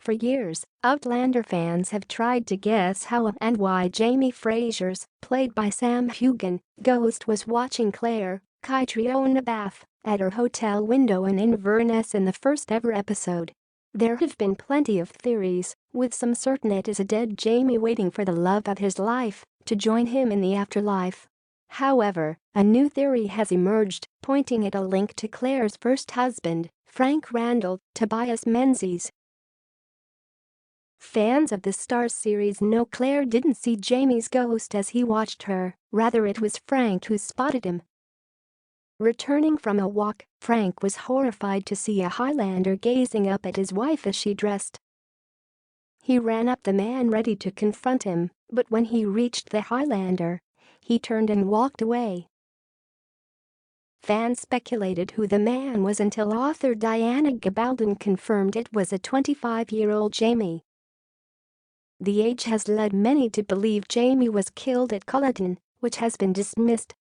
For years, Outlander fans have tried to guess how and why Jamie Fraser's, played by Sam Hugan, ghost was watching Claire, Catriona Bath, at her hotel window in Inverness in the first ever episode. There have been plenty of theories, with some certain it is a dead Jamie waiting for the love of his life to join him in the afterlife. However, a new theory has emerged, pointing at a link to Claire's first husband, Frank Randall, Tobias Menzies. Fans of the Starz series know Claire didn't see Jamie's ghost as he watched her, rather it was Frank who spotted him. Returning from a walk, Frank was horrified to see a Highlander gazing up at his wife as she dressed. He ran up the man ready to confront him, but when he reached the Highlander, he turned and walked away. Fans speculated who the man was until author Diana Gabaldon confirmed it was a 25-year-old Jamie. The age has led many to believe Jamie was killed at Culloden, which has been dismissed.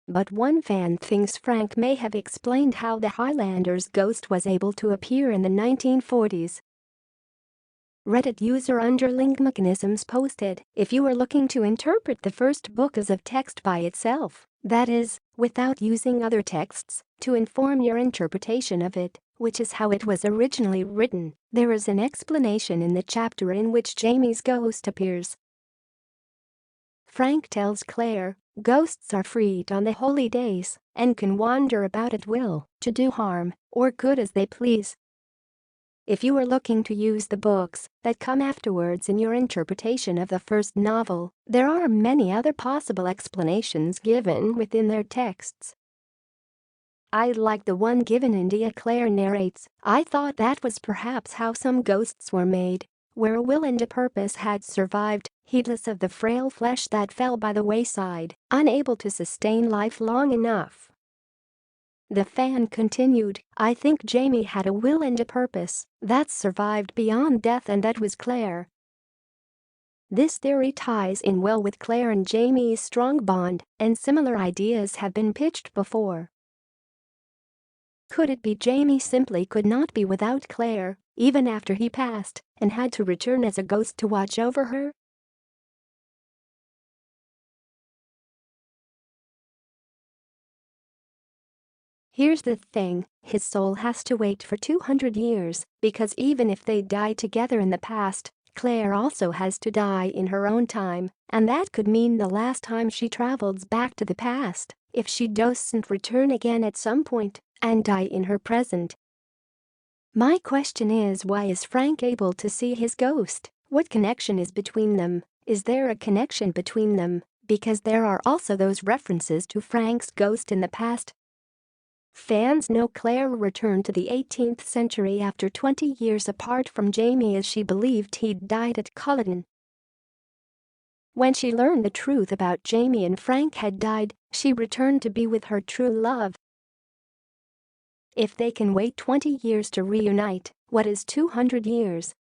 But one fan thinks Frank may have explained how the Highlander's ghost was able to appear in the 1940s. Reddit user Underling Mechanisms posted, "If you are looking to interpret the first book as of text by itself, that is, without using other texts to inform your interpretation of it, which is how it was originally written, there is an explanation in the chapter in which Jamie's ghost appears." Frank tells Claire, "Ghosts are freed on the holy days and can wander about at will to do harm or good as they please. If you are looking to use the books that come afterwards in your interpretation of the first novel, there are many other possible explanations given within their texts. I like the one given in Dia," Claire narrates. "I thought that was perhaps how some ghosts were made, where a will and a purpose had survived, heedless of the frail flesh that fell by the wayside, unable to sustain life long enough." The fan continued, "I think Jamie had a will and a purpose that survived beyond death, and that was Claire." This theory ties in well with Claire and Jamie's strong bond, and similar ideas have been pitched before. Could it be Jamie simply could not be without Claire, even after he passed, and had to return as a ghost to watch over her? Here's the thing, his soul has to wait for 200 years, because even if they die together in the past, Claire also has to die in her own time, and that could mean the last time she travels back to the past, if she doesn't return again at some point and die in her present. My question is, why is Frank able to see his ghost? What connection is between them? Is there a connection between them? Because there are also those references to Frank's ghost in the past. Fans know Claire returned to the 18th century after 20 years apart from Jamie, as she believed he'd died at Culloden. When she learned the truth about Jamie and Frank had died, she returned to be with her true love. If they can wait 20 years to reunite, what is 200 years?